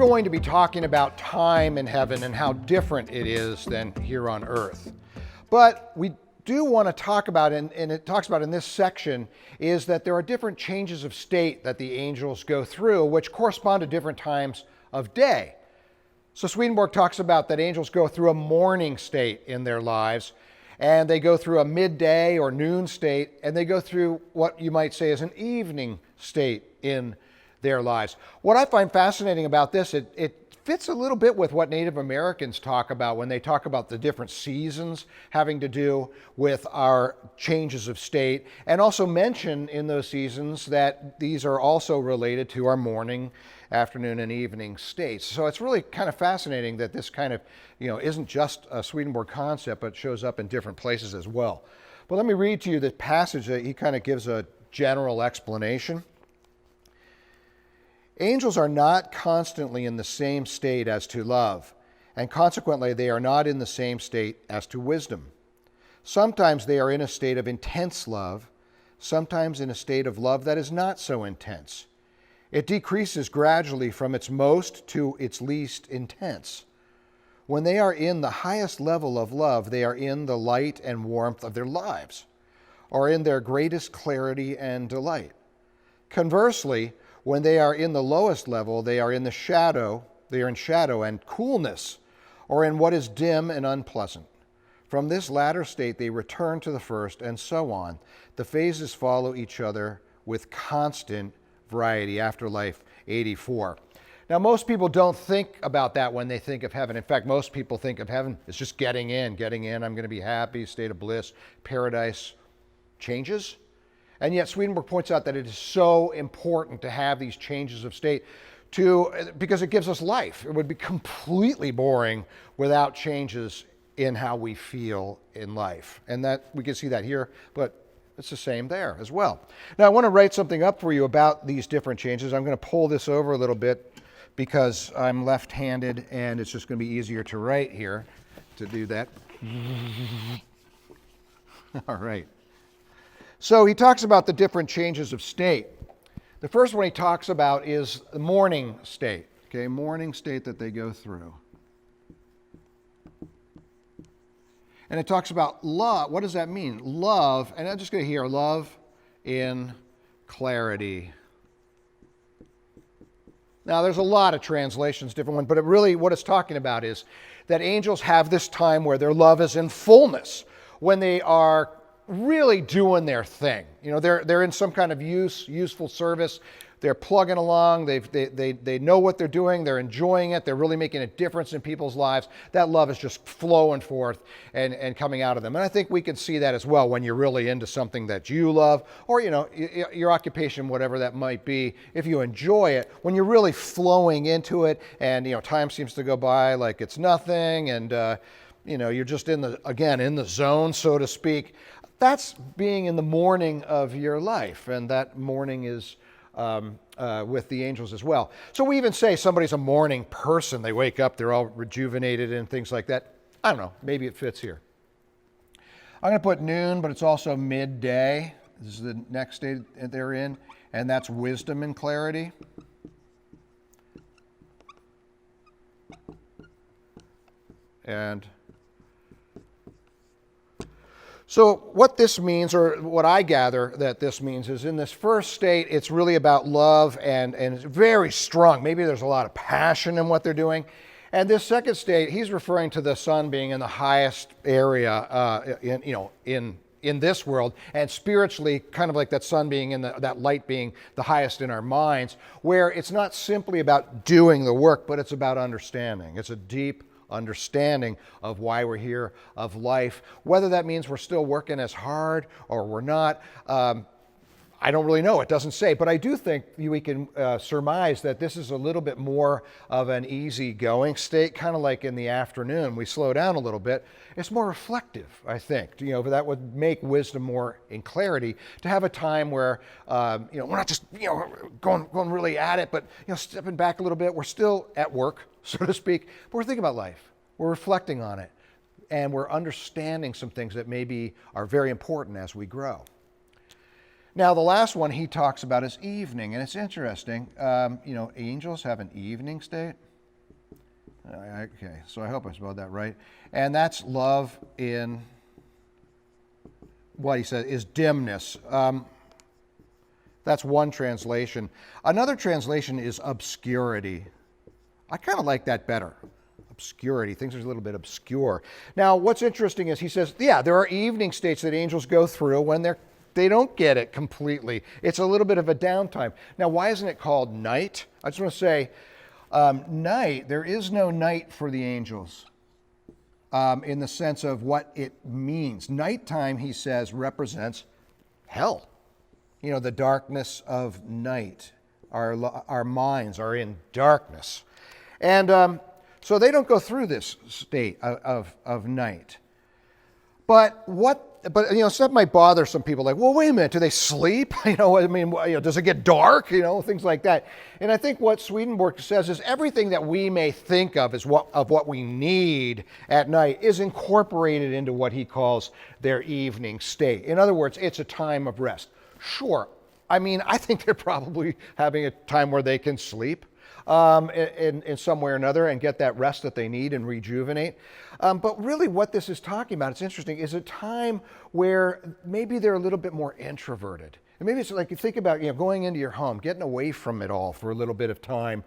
going to be talking about time in heaven and how different it is than here on earth. But we do want to talk about, and it talks about in this section, is that there are different changes of state that the angels go through, which correspond to different times of day. So Swedenborg talks about that angels go through a morning state in their lives, and they go through a midday or noon state, and they go through what you might say is an evening state in their lives. What I find fascinating about this, it fits a little bit with what Native Americans talk about when they talk about the different seasons having to do with our changes of state, and also mention in those seasons that these are also related to our morning, afternoon, and evening states. So it's really kind of fascinating that this kind of, isn't just a Swedenborg concept, but shows up in different places as well. But let me read to you the passage that he kind of gives a general explanation. Angels are not constantly in the same state as to love, and consequently they are not in the same state as to wisdom. Sometimes they are in a state of intense love, sometimes in a state of love that is not so intense. It decreases gradually from its most to its least intense. When they are in the highest level of love, they are in the light and warmth of their lives, or in their greatest clarity and delight. Conversely, when they are in the lowest level, they are in shadow and coolness, or in what is dim and unpleasant. From this latter state they return to the first, and so on. The phases follow each other with constant variety. Afterlife 84. Now, most people don't think about that when they think of heaven. In fact, most people think of heaven as just getting in, I'm going to be happy, state of bliss, paradise changes. And yet Swedenborg points out that it is so important to have these changes of state because it gives us life. It would be completely boring without changes in how we feel in life. And that we can see that here, but it's the same there as well. Now I want to write something up for you about these different changes. I'm going to pull this over a little bit because I'm left-handed and it's just going to be easier to write here to do that. All right. So he talks about the different changes of state. The first one he talks about is the morning state. Okay, morning state that they go through. And it talks about love. What does that mean? Love, and I'm just going to hear love in clarity. Now, there's a lot of translations, different ones, but what it's talking about is that angels have this time where their love is in fullness, when they are really doing their thing. They're in some kind of useful service. They're plugging along. They know what they're doing. They're enjoying it. They're really making a difference in people's lives. That love is just flowing forth and coming out of them. And I think we can see that as well when you're really into something that you love, or your occupation, whatever that might be. If you enjoy it, when you're really flowing into it, and time seems to go by like it's nothing, and you're just in the zone, so to speak. That's being in the morning of your life, and that morning is with the angels as well. So we even say somebody's a morning person. They wake up, they're all rejuvenated and things like that. I don't know, maybe it fits here. I'm going to put noon, but it's also midday. This is the next state they're in, and that's wisdom and clarity. And so what this means, or what I gather that this means, is in this first state, it's really about love and it's very strong. Maybe there's a lot of passion in what they're doing. And this second state, he's referring to the sun being in the highest area in this world, and spiritually, kind of like that sun being that light being the highest in our minds, where it's not simply about doing the work, but it's about understanding. It's a deep understanding of why we're here, of life. Whether that means we're still working as hard or we're not, I don't really know. It doesn't say. But I do think we can surmise that this is a little bit more of an easygoing state, kind of like in the afternoon. We slow down a little bit. It's more reflective, I think. That would make wisdom more in clarity, to have a time where we're not just going really at it, but stepping back a little bit. We're still at work, so to speak, but we're thinking about life. We're reflecting on it, and we're understanding some things that maybe are very important as we grow. Now, the last one he talks about is evening, and it's interesting. Angels have an evening state. Okay, so I hope I spelled that right. And that's love in what he said is dimness. That's one translation. Another translation is obscurity. I kind of like that better. Obscurity. Things are a little bit obscure. Now, what's interesting is he says, yeah, there are evening states that angels go through when they don't get it completely. It's a little bit of a downtime. Now, why isn't it called night? I just want to say, night, there is no night for the angels in the sense of what it means. Nighttime, he says, represents hell. You know, the darkness of night. Our minds are in darkness. And so they don't go through this state of night. But that might bother some people. Like, well, wait a minute, do they sleep? Does it get dark? Things like that. And I think what Swedenborg says is everything that we may think of as what we need at night is incorporated into what he calls their evening state. In other words, it's a time of rest. Sure, I think they're probably having a time where they can sleep in some way or another and get that rest that they need and rejuvenate. But really what this is talking about, it's interesting, is a time where maybe they're a little bit more introverted. And maybe it's like you think about going into your home, getting away from it all for a little bit of time.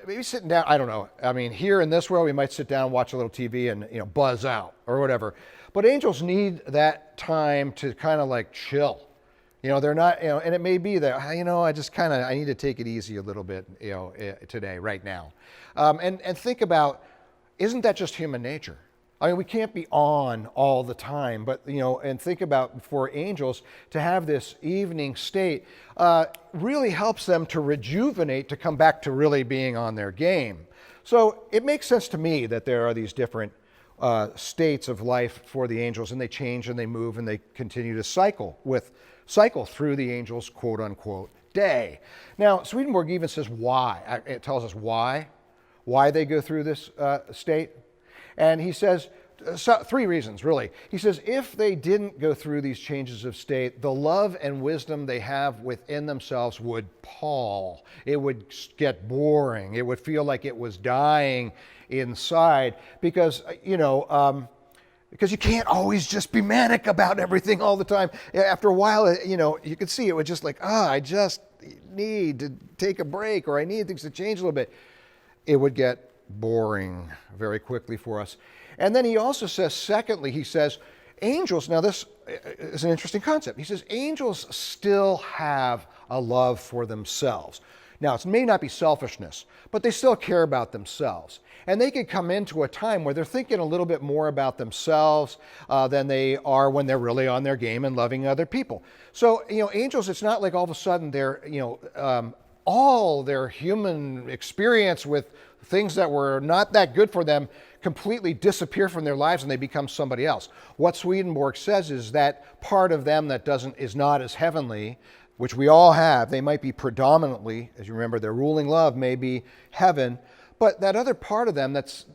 Maybe sitting down, I don't know. Here in this world, we might sit down, watch a little TV and buzz out or whatever. But angels need that time to kind of like chill. They're not, and it may be that, I need to take it easy a little bit, today, right now. And think about, isn't that just human nature? We can't be on all the time, but, and think about for angels to have this evening state really helps them to rejuvenate, to come back to really being on their game. So it makes sense to me that there are these different states of life for the angels, and they change and they move and they continue to cycle through the angels' quote-unquote day. Now, Swedenborg even says why. It tells us why they go through this state. And he says, three reasons, really. He says, if they didn't go through these changes of state, the love and wisdom they have within themselves would pall. It would get boring. It would feel like it was dying inside because, because you can't always just be manic about everything all the time. After a while, you could see it would just like, I just need to take a break, or I need things to change a little bit. It would get boring very quickly for us. And then he also says, secondly, he says, angels, now this is an interesting concept. He says, angels still have a love for themselves. Now, it may not be selfishness, but they still care about themselves. And they could come into a time where they're thinking a little bit more about themselves than they are when they're really on their game and loving other people. So, angels, it's not like all of a sudden they're, all their human experience with things that were not that good for them completely disappear from their lives and they become somebody else. What Swedenborg says is that part of them that is not as heavenly, which we all have, they might be predominantly, as you remember, their ruling love may be heaven, but that other part of them that's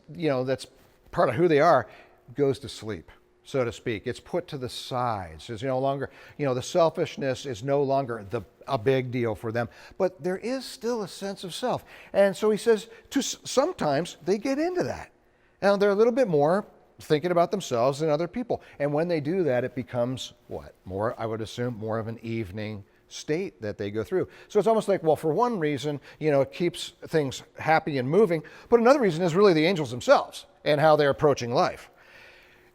part of who they are goes to sleep, so to speak. It's put to the side. It's no longer, the selfishness is no longer a big deal for them, but there is still a sense of self. And so he says, sometimes they get into that. And they're a little bit more thinking about themselves than other people. And when they do that, it becomes I would assume, more of an evening state that they go through. So it's almost like, well, for one reason, it keeps things happy and moving, but another reason is really the angels themselves and how they're approaching life.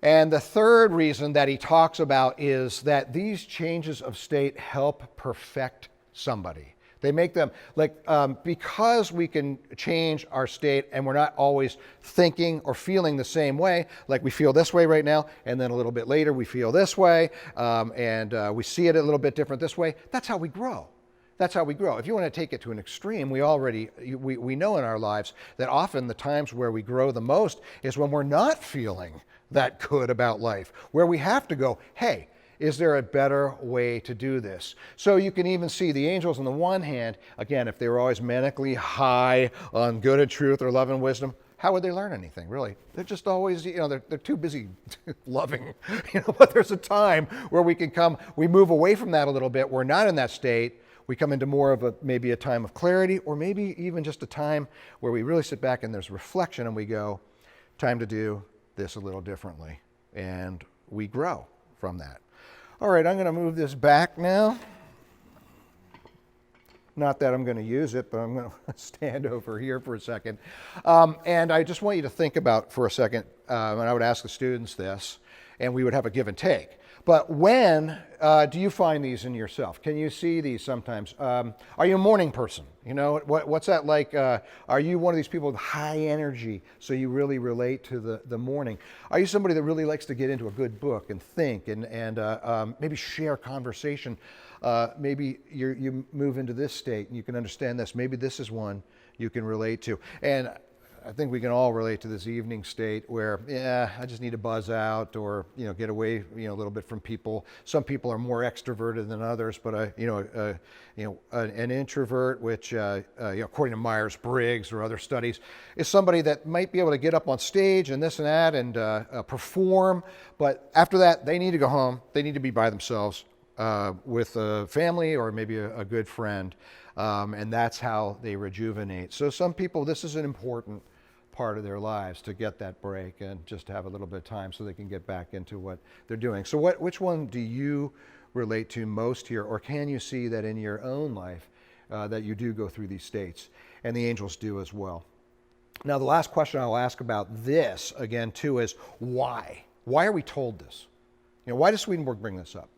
And the third reason that he talks about is that these changes of state help perfect somebody. They make them, because we can change our state and we're not always thinking or feeling the same way, like we feel this way right now, and then a little bit later we feel this way, and we see it a little bit different this way. That's how we grow. That's how we grow. If you want to take it to an extreme, we know in our lives that often the times where we grow the most is when we're not feeling that good about life, where we have to go, hey, is there a better way to do this? So you can even see the angels on the one hand, again, if they were always manically high on good and truth or love and wisdom, how would they learn anything, really? They're just always, they're too busy loving, but there's a time where we move away from that a little bit. We're not in that state. we come into more of maybe a time of clarity, or maybe even just a time where we really sit back and there's reflection and we go, time to do this a little differently. And we grow from that. All right, I'm going to move this back now. Not that I'm going to use it, but I'm going to stand over here for a second. And I just want you to think about for a second, and I would ask the students this, and we would have a give and take. But when do you find these in yourself? Can you see these sometimes? Are you a morning person? You know, what's that like? Are you one of these people with high energy, so you really relate to the morning? Are you somebody that really likes to get into a good book and think and maybe share conversation? Maybe you move into this state and you can understand this. Maybe this is one you can relate to. And I think we can all relate to this evening state where, I just need to buzz out or, get away, a little bit from people. Some people are more extroverted than others, but, an introvert, which, according to Myers-Briggs or other studies, is somebody that might be able to get up on stage and this and that and perform. But after that, they need to go home. They need to be by themselves with a family or maybe a good friend. And that's how they rejuvenate. So some people, this is an important part of their lives, to get that break and just to have a little bit of time so they can get back into what they're doing. So which one do you relate to most here, or can you see that in your own life that you do go through these states? And the angels do as well. Now, the last question I'll ask about this again too is why? Why are we told this? Why does Swedenborg bring this up?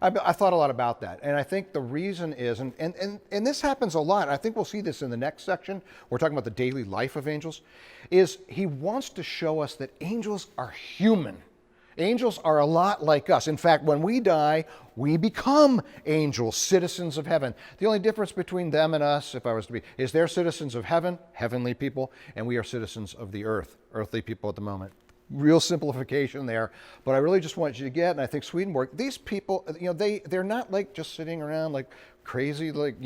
I thought a lot about that, and I think the reason is, and this happens a lot, I think we'll see this in the next section, we're talking about the daily life of angels, is he wants to show us that angels are human. Angels are a lot like us. In fact, when we die, we become angels, citizens of heaven. The only difference between them and us, if I was to be, is they're citizens of heaven, heavenly people, and we are citizens of the earth, earthly people at the moment. Real simplification there, but I really just want you to get, and I think Swedenborg, these people, they're not like just sitting around like crazy, like,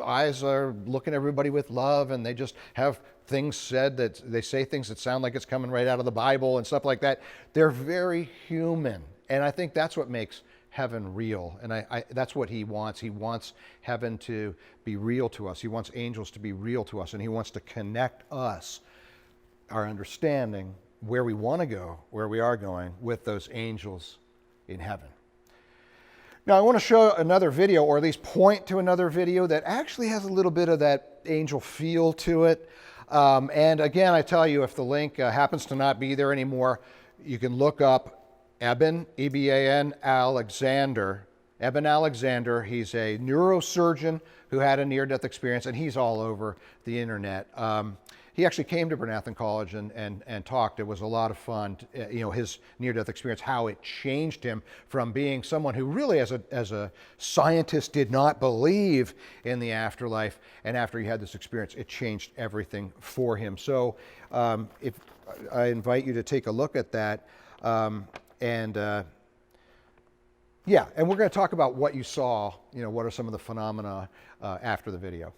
eyes are looking at everybody with love, and they just have things said that they say things that sound like it's coming right out of the Bible and stuff like that. They're very human, and I think that's what makes heaven real, and I that's what he wants. He wants heaven to be real to us. He wants angels to be real to us, and he wants to connect us, our understanding, where we want to go, where we are going, with those angels in heaven. Now, I want to show another video, or at least point to another video that actually has a little bit of that angel feel to it. And again, I tell you, if the link happens to not be there anymore, you can look up Eben, E-B-A-N, Alexander. Eben Alexander, he's a neurosurgeon who had a near-death experience, and he's all over the internet. He actually came to Bryn College and talked. It was a lot of fun, his near-death experience, how it changed him from being someone who really, as a scientist, did not believe in the afterlife. And after he had this experience, it changed everything for him. So if I invite you to take a look at that. And we're going to talk about what you saw, what are some of the phenomena after the video.